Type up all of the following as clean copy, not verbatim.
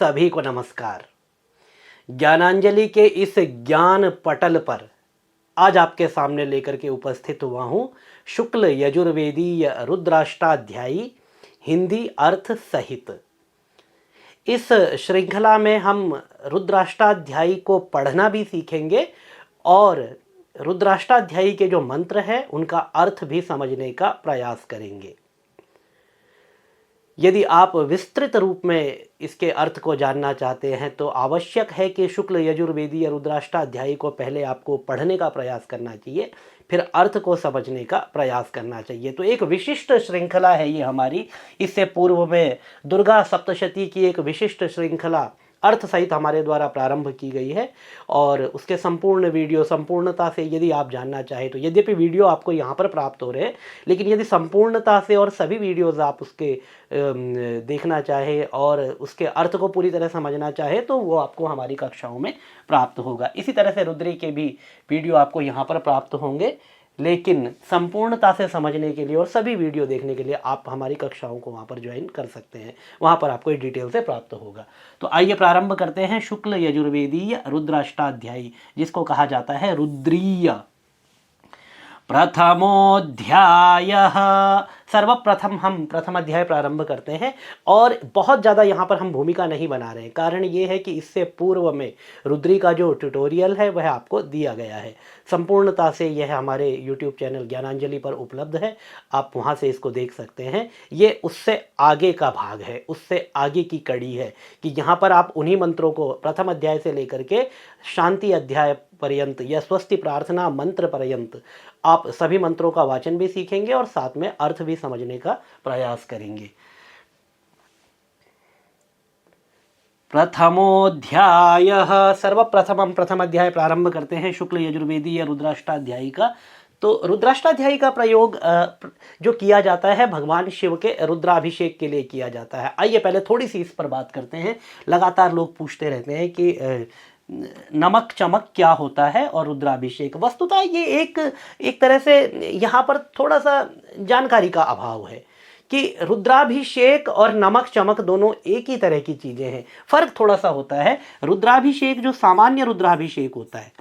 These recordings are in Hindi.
सभी को नमस्कार। ज्ञानांजलि के इस ज्ञान पटल पर आज आपके सामने लेकर के उपस्थित हुआ हूँ शुक्ल यजुर्वेदीय रुद्राष्टाध्यायी हिंदी अर्थ सहित। इस श्रृंखला में हम रुद्राष्टाध्यायी को पढ़ना भी सीखेंगे और रुद्राष्टाध्यायी के जो मंत्र हैं उनका अर्थ भी समझने का प्रयास करेंगे। यदि आप विस्तृत रूप में इसके अर्थ को जानना चाहते हैं तो आवश्यक है कि शुक्ल यजुर्वेदीय रुद्राष्टाध्यायी को पहले आपको पढ़ने का प्रयास करना चाहिए, फिर अर्थ को समझने का प्रयास करना चाहिए। तो एक विशिष्ट श्रृंखला है ये हमारी। इससे पूर्व में दुर्गा सप्तशती की एक विशिष्ट श्रृंखला अर्थ सहित हमारे द्वारा प्रारंभ की गई है और उसके संपूर्ण वीडियो संपूर्णता से यदि आप जानना चाहें तो यद्यपि वीडियो आपको यहाँ पर प्राप्त हो रहे हैं, लेकिन यदि संपूर्णता से और सभी वीडियोज़ आप उसके देखना चाहें और उसके अर्थ को पूरी तरह समझना चाहें तो वो आपको हमारी कक्षाओं में प्राप्त होगा। इसी तरह से रुद्री के भी वीडियो आपको यहाँ पर प्राप्त होंगे, लेकिन संपूर्णता से समझने के लिए और सभी वीडियो देखने के लिए आप हमारी कक्षाओं को वहाँ पर ज्वाइन कर सकते हैं। वहाँ पर आपको डिटेल से प्राप्त होगा। तो आइए प्रारंभ करते हैं शुक्ल यजुर्वेदीय रुद्राष्टाध्यायी, जिसको कहा जाता है रुद्रीय। प्रथमोऽध्यायः। सर्वप्रथम हम प्रथम अध्याय प्रारंभ करते हैं और बहुत ज़्यादा यहाँ पर हम भूमिका नहीं बना रहे हैं। कारण ये है कि इससे पूर्व में रुद्री का जो ट्यूटोरियल है वह आपको दिया गया है। संपूर्णता से यह हमारे YouTube चैनल ज्ञानांजलि पर उपलब्ध है, आप वहाँ से इसको देख सकते हैं। ये उससे आगे का भाग है, उससे आगे की कड़ी है कि यहाँ पर आप उन्हीं मंत्रों को प्रथम अध्याय से लेकर के शांति अध्याय पर्यंत या स्वस्ति प्रार्थना मंत्र पर्यंत आप सभी मंत्रों का वाचन भी सीखेंगे और साथ में अर्थ भी समझने का प्रयास करेंगे। प्रथमोऽध्यायः। सर्वप्रथम हम प्रथम अध्याय प्रारंभ करते हैं शुक्ल यजुर्वेदीय रुद्राष्टाध्यायी का। तो रुद्राष्टाध्यायी का प्रयोग जो किया जाता है भगवान शिव के रुद्राभिषेक के लिए किया जाता है। आइए पहले थोड़ी सी इस पर बात करते हैं। लगातार लोग पूछते रहते हैं कि नमक चमक क्या होता है और रुद्राभिषेक। वस्तुतः ये एक तरह से यहाँ पर थोड़ा सा जानकारी का अभाव है कि रुद्राभिषेक और नमक चमक दोनों एक ही तरह की चीजें हैं। फर्क थोड़ा सा होता है। रुद्राभिषेक जो सामान्य रुद्राभिषेक होता है,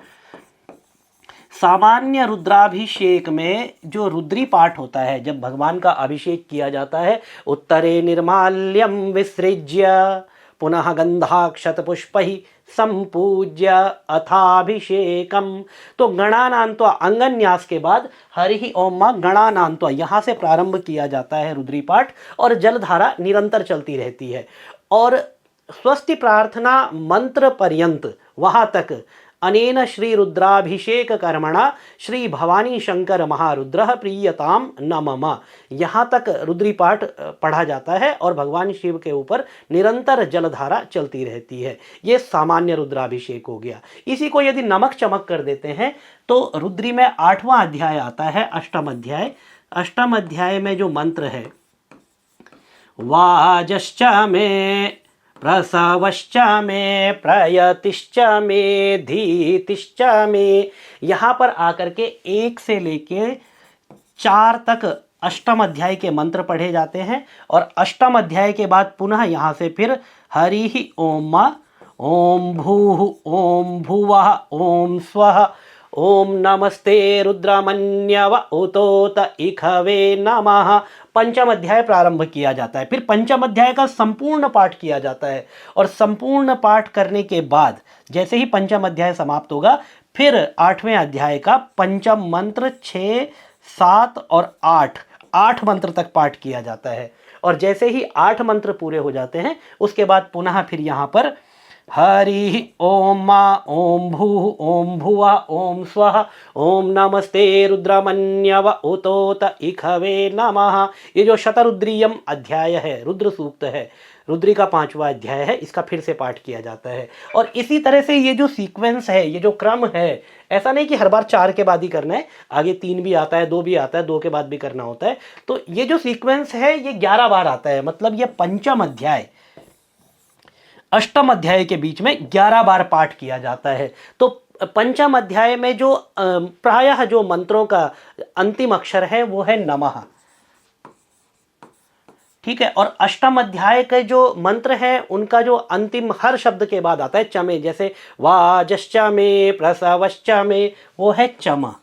सामान्य रुद्राभिषेक में जो रुद्री पाठ होता है, जब भगवान का अभिषेक किया जाता है, उत्तरे निर्माल्यम विसृज्य पुनः गंधाक्षत पुष्पैः संपूज्य अथाभिषेकम। तो गणानान्त्वा अंगन्यास के बाद हरि ओम मा गणानान्त्वा यहाँ से प्रारंभ किया जाता है रुद्री पाठ और जलधारा निरंतर चलती रहती है और स्वस्ति प्रार्थना मंत्र पर्यंत वहाँ तक अनेन श्री रुद्राभिषेक कर्मणा श्री भवानी शंकर महारुद्रः प्रीयताम नमः, यहाँ तक रुद्री पाठ पढ़ा जाता है और भगवान शिव के ऊपर निरंतर जलधारा चलती रहती है। ये सामान्य रुद्राभिषेक हो गया। इसी को यदि नमक चमक कर देते हैं तो रुद्री में 8वां अध्याय आता है, अष्टम अध्याय। अष्टम अध्याय में जो मंत्र है वाजश्च मे प्रसवश्च मे प्रयतिश्च मे धीतिश्च मे, यहाँ पर आकर के 1 से लेके 4 तक अष्टम अध्याय के मंत्र पढ़े जाते हैं और अष्टम अध्याय के बाद पुनः यहाँ से फिर हरि ओम ओम भूः ओम भुवः ओम स्वः ओम नमस्ते रुद्रमन्यव उतोत इखवे नमः, पंचम अध्याय प्रारंभ किया जाता है। फिर पंचम अध्याय का संपूर्ण पाठ किया जाता है और संपूर्ण पाठ करने के बाद जैसे ही पंचम अध्याय समाप्त होगा फिर 8वें अध्याय का पंचम मंत्र 6, 7 और 8 मंत्र तक पाठ किया जाता है और जैसे ही 8 मंत्र पूरे हो जाते हैं उसके बाद पुनः फिर यहाँ पर हरि ओम ओम भूः ओम भुवः ओम स्वः ओम नमस्ते रुद्रमन्यव उतोत इखवे नमः। ये जो शतरुद्रीयम अध्याय है, रुद्र सूक्त है, रुद्री का 5वां अध्याय है, इसका फिर से पाठ किया जाता है। और इसी तरह से ये जो सीक्वेंस है, ये जो क्रम है, ऐसा नहीं कि हर बार 4 के बाद ही करना है, आगे 3 भी आता है, 2 भी आता है, 2 के बाद भी करना होता है। तो ये जो सीक्वेंस है ये 11 बार आता है, मतलब ये पंचम अध्याय अष्टम अध्याय के बीच में 11 बार पाठ किया जाता है। तो पंचम अध्याय में जो प्रायः जो मंत्रों का अंतिम अक्षर है वो है नमः। ठीक है। और अष्टम अध्याय के जो मंत्र हैं उनका जो अंतिम हर शब्द के बाद आता है चमे, जैसे वाजश्चमे प्रसवश्चमे, वो है चमा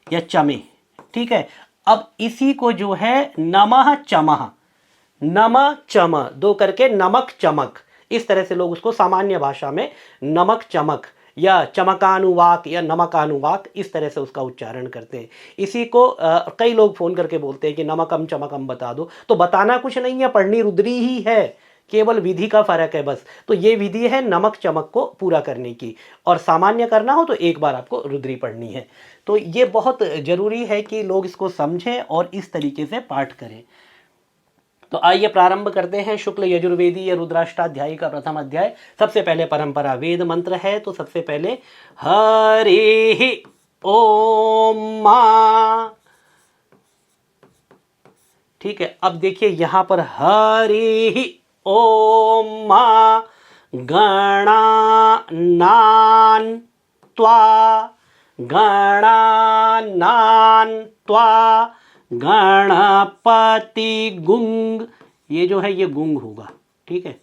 या चमे, ठीक है। अब इसी को जो है नमः चमः, नमः चम, दो करके नमक चमक, इस तरह से लोग उसको सामान्य भाषा में नमक चमक या चमकानुवाक या नमकानुवाक इस तरह से उसका उच्चारण करते हैं। इसी को कई लोग फ़ोन करके बोलते हैं कि नमकम चमकम बता दो, तो बताना कुछ नहीं है, पढ़नी रुद्री ही है, केवल विधि का फर्क है बस। तो ये विधि है नमक चमक को पूरा करने की, और सामान्य करना हो तो एक बार आपको रुद्री पढ़नी है। तो ये बहुत ज़रूरी है कि लोग इसको समझें और इस तरीके से पाठ करें। तो आइए प्रारंभ करते हैं शुक्ल यजुर्वेदी या रुद्राष्टाध्यायी का प्रथम अध्याय। सबसे पहले परंपरा वेद मंत्र है, तो सबसे पहले हरि ओम मा, ठीक है। अब देखिए यहां पर हरि ओम मा गणानान त्वा, गणानान त्वा गणपति गुंग, ये जो है ये गुंग होगा, ठीक है।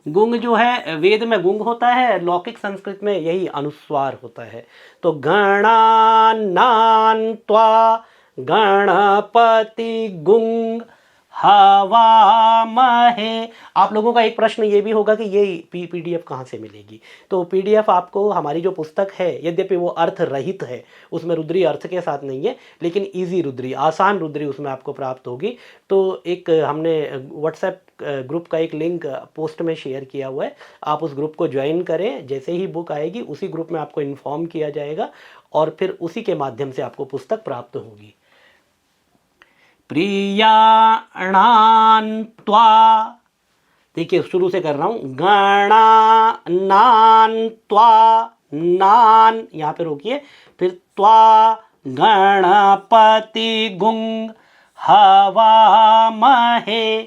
गुंग जो है वेद में गुंग होता है, लौकिक संस्कृत में यही अनुस्वार होता है। तो गणानान त्वा गणपति गुंग हवामहे। आप लोगों का एक प्रश्न ये भी होगा कि ये पीडीएफ कहाँ से मिलेगी। तो पीडीएफ आपको हमारी जो पुस्तक है, यद्यपि वो अर्थ रहित है, उसमें रुद्री अर्थ के साथ नहीं है, लेकिन इजी रुद्री, आसान रुद्री उसमें आपको प्राप्त होगी। तो एक हमने व्हाट्सएप ग्रुप का एक लिंक पोस्ट में शेयर किया हुआ है, आप उस ग्रुप को ज्वाइन करें। जैसे ही बुक आएगी उसी ग्रुप में आपको इन्फॉर्म किया जाएगा और फिर उसी के माध्यम से आपको पुस्तक प्राप्त होगी। प्रियाणान त्वा, देखिए शुरू से कर रहा हूं, गणानान त्वा, नान यहां पे रोकिए, फिर त्वा गणपति गुंग हवामहे,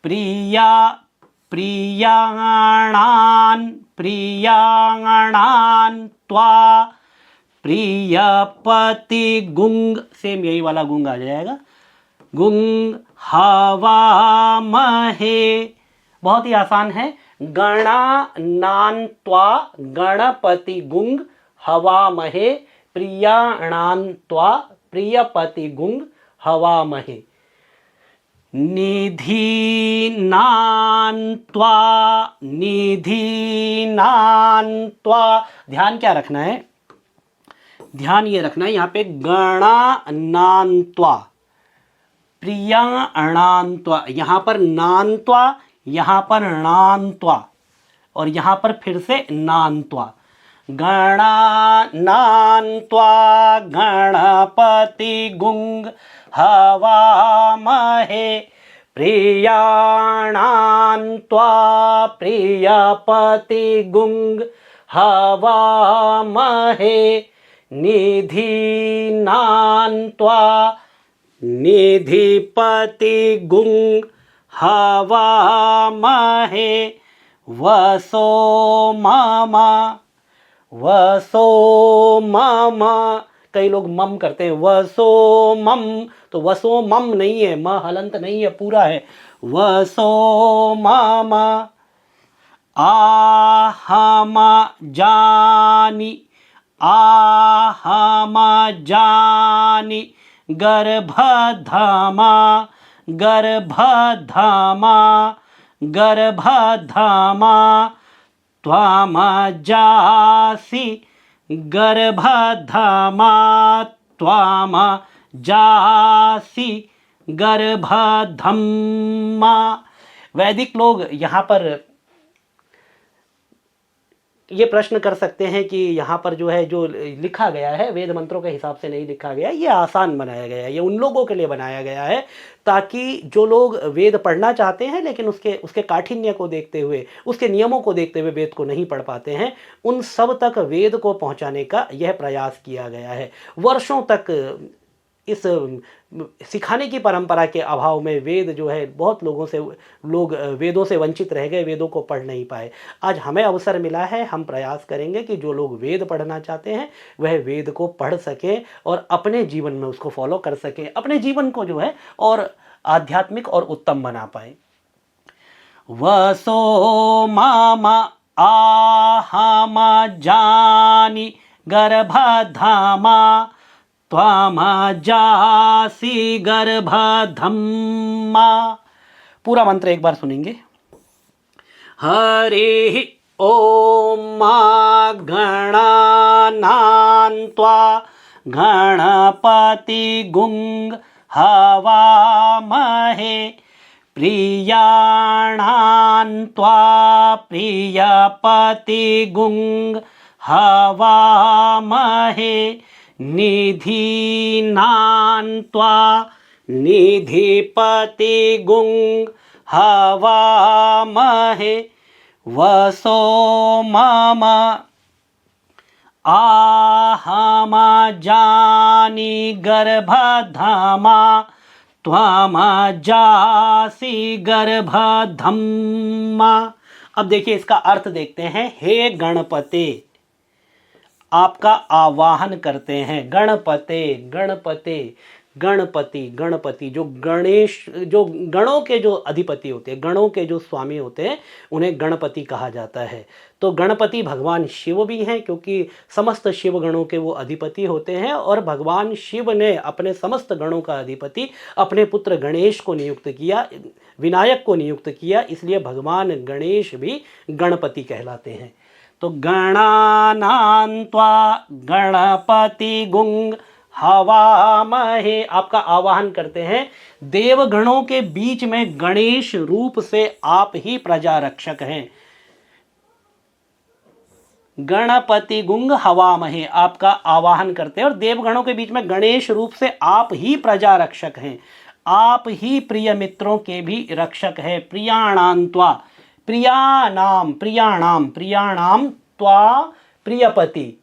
प्रिया प्रियाणान प्रियाणान त्वा प्रियपति गुंग, सेम यही वाला गुंग आ जाएगा, गुंग हवामहे। बहुत ही आसान है, गणानान त्वा गणपति गुंग हवामहे, प्रियाणान त्वा प्रियपति गुंग हवामहे। निधीनान त्वा निधीनान त्वा, ध्यान क्या रखना है, ध्यान ये रखना है यहाँ पे गणानान्त्वा प्रियाणान्त्वा, यहाँ पर नान्त्वा, यहाँ पर नान्त्वा और यहाँ पर फिर से नान्त्वा। गणानान्त्वा गणपति गुंग हवामहे, प्रियाणान्त्वा प्रियपति गुंग हवामहे। निधीनान त्वा निधिपति गुंग हवामहे, वसो मम वसो मम, कई लोग मम करते हैं, वसो मम, तो वसो मम नहीं है, म हलंत नहीं है, पूरा है, वसो मम। आहम जानी आहम जानी गर्भधमा गर्भधमा गर्भधमा, त्वाम जासि गर्भधमा त्वाम जासि गर्भधम्मा। वैदिक लोग यहाँ पर ये प्रश्न कर सकते हैं कि यहाँ पर जो है जो लिखा गया है वेद मंत्रों के हिसाब से नहीं लिखा गया, ये आसान बनाया गया है, ये उन लोगों के लिए बनाया गया है ताकि जो लोग वेद पढ़ना चाहते हैं लेकिन उसके काठिन्य को देखते हुए, उसके नियमों को देखते हुए वेद को नहीं पढ़ पाते हैं, उन सब तक वेद को पहुँचाने का यह प्रयास किया गया है। वर्षों तक इस सिखाने की परंपरा के अभाव में वेद जो है बहुत लोग वेदों से वंचित रह गए, वेदों को पढ़ नहीं पाए। आज हमें अवसर मिला है, हम प्रयास करेंगे कि जो लोग वेद पढ़ना चाहते हैं वह वेद को पढ़ सकें और अपने जीवन में उसको फॉलो कर सकें, अपने जीवन को जो है और आध्यात्मिक और उत्तम बना पाए। वसो मामा आहमा जानी गर्भधामा त्वामा जासी गर्भधम्मा। पूरा मंत्र एक बार सुनेंगे। हरि ओम मा गणानान्त्वा गणपति गुंग हवामहे प्रियाणान्त्वा प्रियपति गुंग हवामहे निधीनान्त्वा निधिपति गुंग हवामहे वसो मम आहमा जानी गर्भधामा त्वमा जासी गर्भधम्मा। अब देखिए इसका अर्थ देखते हैं। हे गणपते, आपका आवाहन करते हैं। गणपते गणपते गणपति गणपति जो गणेश, जो गणों के जो अधिपति होते हैं, गणों के जो स्वामी होते हैं, उन्हें गणपति कहा जाता है। तो गणपति भगवान शिव भी हैं, क्योंकि समस्त शिव गणों के वो अधिपति होते हैं। और भगवान शिव ने अपने समस्त गणों का अधिपति अपने पुत्र गणेश को नियुक्त किया, विनायक को नियुक्त किया, इसलिए भगवान गणेश भी गणपति कहलाते हैं। तो गणानान्त्वा गणपति गुंग हवामहे, आपका आवाहन करते हैं। देवगणों के बीच में गणेश रूप से आप ही प्रजा रक्षक हैं। गणपति गुंग हवामहे, आपका आवाहन करते हैं और देवगणों के बीच में गणेश रूप से आप ही प्रजा रक्षक हैं। आप ही प्रिय मित्रों के भी रक्षक हैं। प्रियाणान्त्वा, प्रियाणाम प्रियाणाम प्रियाणाम त्वा प्रियपति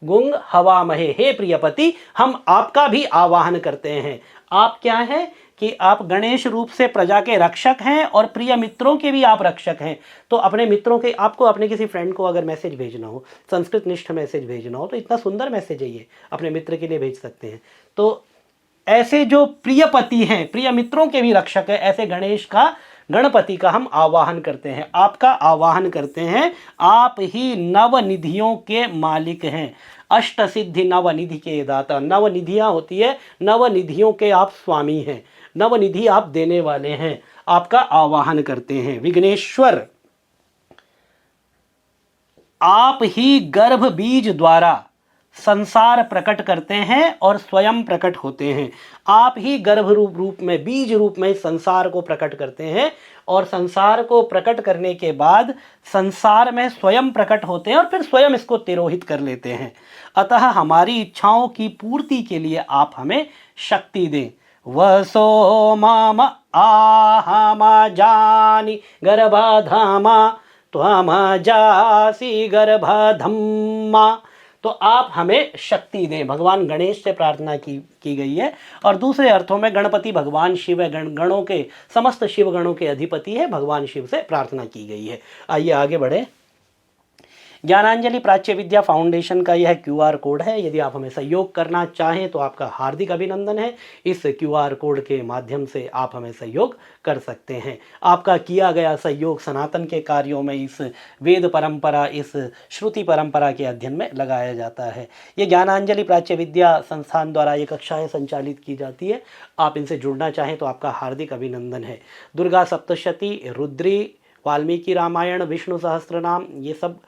गुंग हवामहे, हे प्रियपति, हम आपका भी आवाहन करते हैं। आप क्या हैं कि आप गणेश रूप से प्रजा के रक्षक हैं और प्रिय मित्रों के भी आप रक्षक हैं। तो अपने मित्रों के, आपको अपने किसी फ्रेंड को अगर मैसेज भेजना हो, संस्कृत निष्ठ मैसेज भेजना हो, तो इतना सुंदर मैसेज है ये, अपने मित्र के लिए भेज सकते हैं। तो ऐसे जो प्रियपति हैं, प्रिय मित्रों के भी रक्षक है, ऐसे गणेश का, गणपति का हम आवाहन करते हैं, आपका आवाहन करते हैं। आप ही नवनिधियों के मालिक हैं। अष्ट सिद्धि नवनिधि के दाता, नवनिधियां होती है, नवनिधियों के आप स्वामी हैं, नवनिधि आप देने वाले हैं, आपका आवाहन करते हैं। विघ्नेश्वर, आप ही गर्भ बीज द्वारा संसार प्रकट करते हैं और स्वयं प्रकट होते हैं। आप ही गर्भ रूप में, बीज रूप में संसार को प्रकट करते हैं और संसार को प्रकट करने के बाद संसार में स्वयं प्रकट होते हैं और फिर स्वयं इसको तिरोहित कर लेते हैं। अतः हमारी इच्छाओं की पूर्ति के लिए आप हमें शक्ति दें। वसो मम आहमा जानी गर्भधामा त्वमा जासी गर्भधम्मा। तो आप हमें शक्ति दें, भगवान गणेश से प्रार्थना की गई है। और दूसरे अर्थों में गणपति भगवान शिव है, गणों के, समस्त शिव गणों के अधिपति है, भगवान शिव से प्रार्थना की गई है। आइए आगे बढ़े। ज्ञानांजलि प्राच्य विद्या फाउंडेशन का यह QR कोड है। यदि आप हमें सहयोग करना चाहें तो आपका हार्दिक अभिनंदन है। इस QR कोड के माध्यम से आप हमें सहयोग कर सकते हैं। आपका किया गया सहयोग सनातन के कार्यों में, इस वेद परंपरा, इस श्रुति परंपरा के अध्ययन में लगाया जाता है। ये ज्ञानांजलि प्राच्य विद्या संस्थान द्वारा ये कक्षाएँ संचालित की जाती है। आप इनसे जुड़ना चाहें तो आपका हार्दिक अभिनंदन है। दुर्गा सप्तशती, रुद्री, वाल्मीकि रामायण, विष्णु सहस्त्रनाम, ये सब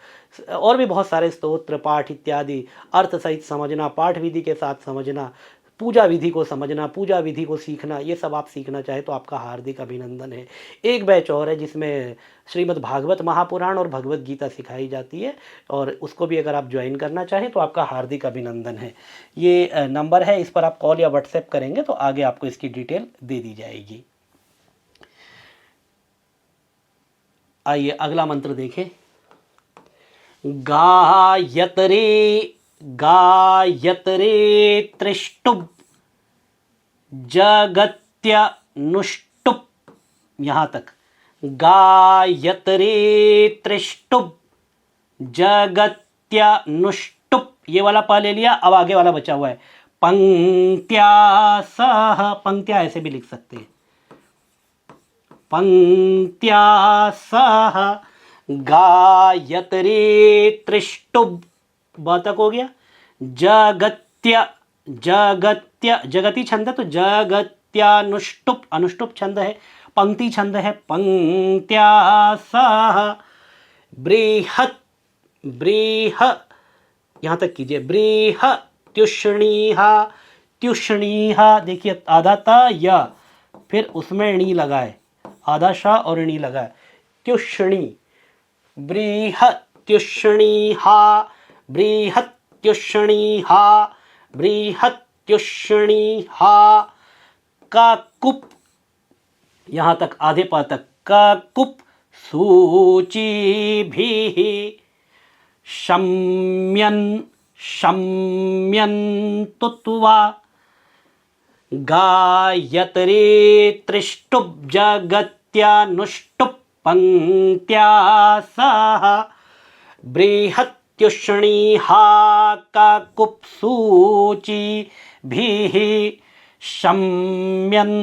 और भी बहुत सारे स्तोत्र पाठ इत्यादि अर्थ सहित समझना, पाठ विधि के साथ समझना, पूजा विधि को समझना, पूजा विधि को सीखना, ये सब आप सीखना चाहे तो आपका हार्दिक अभिनंदन है। एक बैच और है जिसमें श्रीमद् भागवत महापुराण और भगवत गीता सिखाई जाती है, और उसको भी अगर आप ज्वाइन करना चाहें तो आपका हार्दिक अभिनंदन है। ये नंबर है, इस पर आप कॉल या व्हाट्सएप करेंगे तो आगे आपको इसकी डिटेल दे दी जाएगी। आइए अगला मंत्र देखें। गायत्रे गायत्रे त्रिष्टुप जगत्यनुष्टुप, यहाँ तक गायत्रे त्रिष्टुप जगत्यनुष्टुप, ये वाला पा ले लिया। अब आगे वाला बचा हुआ है पंक्त्या सह, पंक्त्या ऐसे भी लिख सकते हैं, पंक्त्या सह गायत्री त्रिष्टुभ ब तक हो गया। जगत्य जगत्य जगती छंद है तो जगत्यानुष्टुप अनुष्टुप छंद है। पंक्ति छंद है पंक्त्या सह बृहत बृह यहां तक कीजिए बृह त्युष्णीहा त्युष्णीहा देखिए आधा त य फिर उसमें णी लगाए आधा श और णी लगाए त्युष्णी बृहत्युष्णीहा बृहत्युष्णीहा बृहत्युष्णीहा काकुप यहां तक आधे प तक काकुप सूचिभिः शम्यन् शम्यन्तुत्वा गायत्री त्रिष्टुप जगत्यानुष्टुप पंक्त्या सह बृहत्युष्णीहा काकुप्सूचिभिः शम्यन्तुत्वा।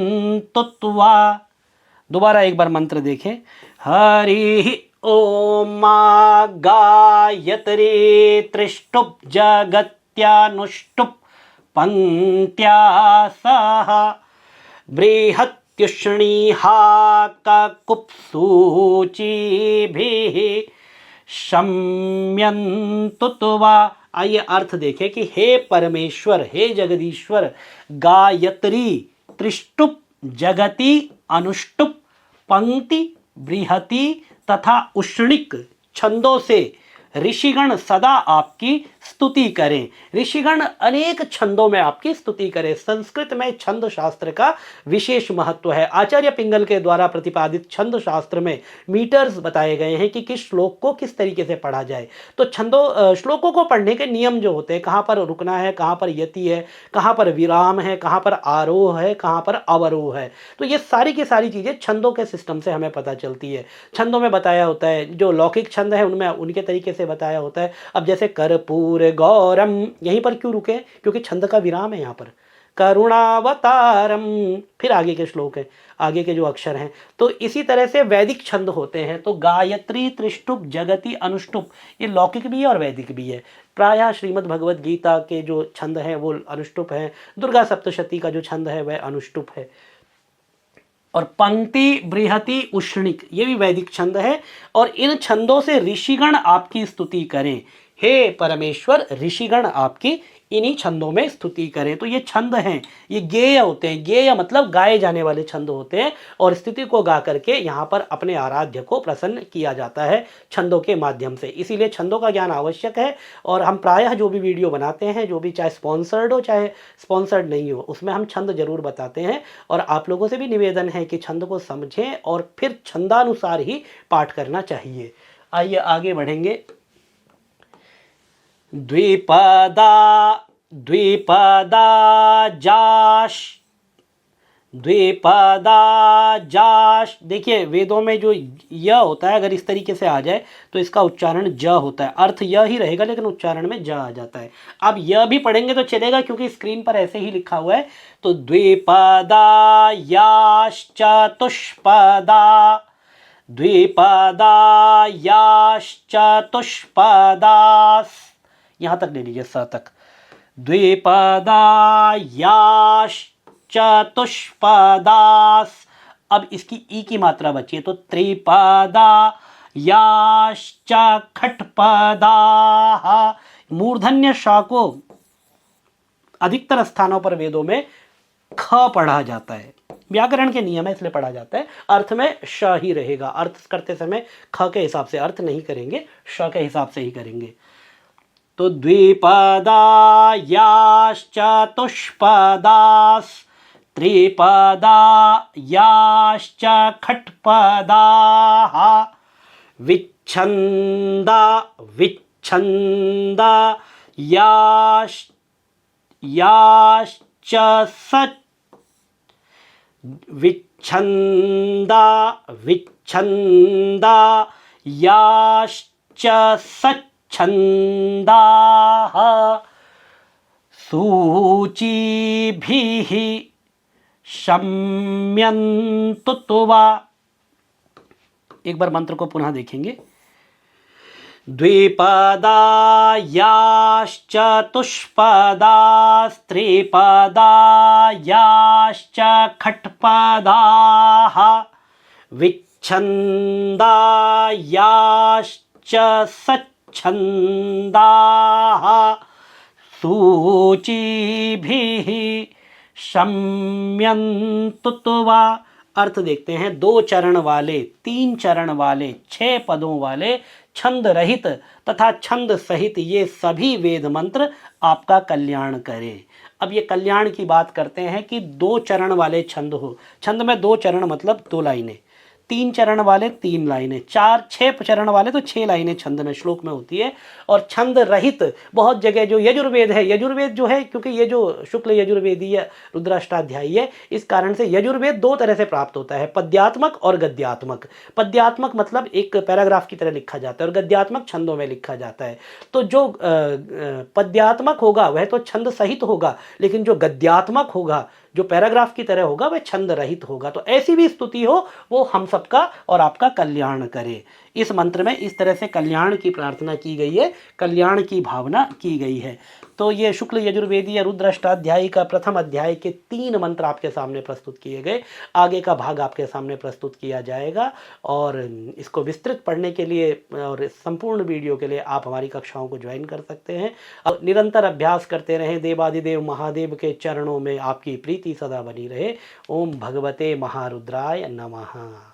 दोबारा एक बार मंत्र देखें। हरि ओम गायत्री त्रिष्टुप जगत्यानुष्टुप पंक्त्या सह बृहत्युष्णीहा काकुप्सूचिभिः शम्यन्तुत्वा। आइए अर्थ देखें कि हे परमेश्वर हे जगदीश्वर गायत्री त्रिष्टुप जगति अनुष्टुप पंक्ति बृहति तथा उष्णिक छंदों से ऋषिगण सदा आपकी स्तुति करें। ऋषिगण अनेक छंदों में आपकी स्तुति करें। संस्कृत में छंद शास्त्र का विशेष महत्व है। आचार्य पिंगल के द्वारा प्रतिपादित छंद शास्त्र में मीटर्स बताए गए हैं कि किस श्लोक को किस तरीके से पढ़ा जाए। तो छंदों श्लोकों को पढ़ने के नियम जो होते हैं, कहाँ पर रुकना है, कहाँ पर यति है, कहाँ पर विराम है, कहाँ पर आरोह है, कहाँ पर अवरोह है, तो ये सारी की सारी चीज़ें छंदों के सिस्टम से हमें पता चलती है। छंदों में बताया होता है, जो लौकिक छंद है उनमें उनके तरीके से बताया होता है। अब जैसे कर्पूर गौरम, यहीं पर क्यों रुके, क्योंकि छंद का विराम है यहाँ पर। करुणावतारम, फिर आगे के श्लोक है, आगे के जो अक्षर हैं। तो इसी तरह से वैदिक छंद होते हैं। तो गायत्री त्रिष्टुप जगति अनुष्टुप ये लौकिक भी है और वैदिक भी है। प्रायः श्रीमद् भगवद गीता के जो छंद हैं वो अनुष्टुप हैं। दुर्गा सप्तशती का जो छंद है वह अनुष्टुप है। और पंक्ति बृहति उष्णिक ये भी वैदिक छंद है। और इन छंदों से ऋषिगण आपकी स्तुति करें। हे परमेश्वर ऋषिगण आपकी इन्हीं छंदों में स्तुति करें। तो ये छंद हैं, ये गेय होते हैं। गेय मतलब गाए जाने वाले छंद होते हैं। और स्तुति को गा करके यहाँ पर अपने आराध्य को प्रसन्न किया जाता है छंदों के माध्यम से। इसीलिए छंदों का ज्ञान आवश्यक है। और हम प्रायः जो भी वीडियो बनाते हैं, जो भी चाहे स्पॉन्सर्ड हो चाहे स्पॉन्सर्ड नहीं हो, उसमें हम छंद जरूर बताते हैं। और आप लोगों से भी निवेदन है कि छंद को समझें और फिर छंदानुसार ही पाठ करना चाहिए। आइए आगे बढ़ेंगे। द्विपदा द्विपदा जाश द्विपदा जाश। देखिए वेदों में जो य होता है अगर इस तरीके से आ जाए तो इसका उच्चारण ज होता है। अर्थ य ही रहेगा लेकिन उच्चारण में ज आ जाता है। अब य भी पढ़ेंगे तो चलेगा क्योंकि स्क्रीन पर ऐसे ही लिखा हुआ है। तो द्विपदा याश्चतुष्पदा द्विपदा याश्चतुष्पदास् यहाँ तक ले लीजिए स तक। द्विपदा याश्चतुष्पदास्। अब इसकी ई की मात्रा बची है तो त्रिपदा याश्च खट्पदाः। मूर्धन्य श को अधिकतर स्थानों पर वेदों में ख पढ़ा जाता है। व्याकरण के नियम है इसलिए पढ़ा जाता है। अर्थ में श ही रहेगा। अर्थ करते समय ख के हिसाब से अर्थ नहीं करेंगे, श के हिसाब से ही करेंगे। तो द्विपदा याश्चतुष्पदास् त्रिपदा याश्च खट्पदाः। विच्छन्दा विच्छन्दा याश्च सच् विच्छन्दा विच्छन्दा याश्च सच्छन्दाः। सूचिभिः शम्यन्तुत्वा। एक बार मंत्र को पुनः देखेंगे। द्विपदा याश्चतुष्पदा याश्च खट्पदाः विच्छन्दा याश्च सच्छन्दाः सूचिभिः शम्यन्तु वा। अर्थ देखते हैं। 2 चरण वाले, 3 चरण वाले, 6 पदों वाले, छंद रहित तथा छंद सहित ये सभी वेद मंत्र आपका कल्याण करें। अब ये कल्याण की बात करते हैं कि 2 चरण वाले छंद हो। छंद में 2 चरण मतलब 2 लाइनें, 3 चरण वाले 3 लाइनें, 6 चरण वाले तो 6 लाइनें छंद में श्लोक में होती है। और छंद रहित बहुत जगह जो यजुर्वेद है, यजुर्वेद जो है, क्योंकि ये जो शुक्ल यजुर्वेदीय रुद्राष्टाध्यायी है, इस कारण से यजुर्वेद 2 तरह से प्राप्त होता है, पद्यात्मक और गद्यात्मक। पद्यात्मक मतलब एक पैराग्राफ की तरह लिखा जाता है और गद्यात्मक छंदों में लिखा जाता है। तो जो पद्यात्मक होगा वह तो छंद सहित होगा, लेकिन जो गद्यात्मक होगा, जो पैराग्राफ की तरह होगा, वह छंद रहित होगा। तो ऐसी भी स्तुति हो वो हम सबका और आपका कल्याण करे। इस मंत्र में इस तरह से कल्याण की प्रार्थना की गई है, कल्याण की भावना की गई है। तो ये शुक्ल यजुर्वेदीय रुद्राष्टाध्यायी का प्रथम अध्याय के 3 मंत्र आपके सामने प्रस्तुत किए गए। आगे का भाग आपके सामने प्रस्तुत किया जाएगा और इसको विस्तृत पढ़ने के लिए और संपूर्ण वीडियो के लिए आप हमारी कक्षाओं को ज्वाइन कर सकते हैं। और निरंतर अभ्यास करते रहें। देवादिदेव महादेव के चरणों में आपकी प्रीति सदा बनी रहे। ओम भगवते महारुद्राय नमः।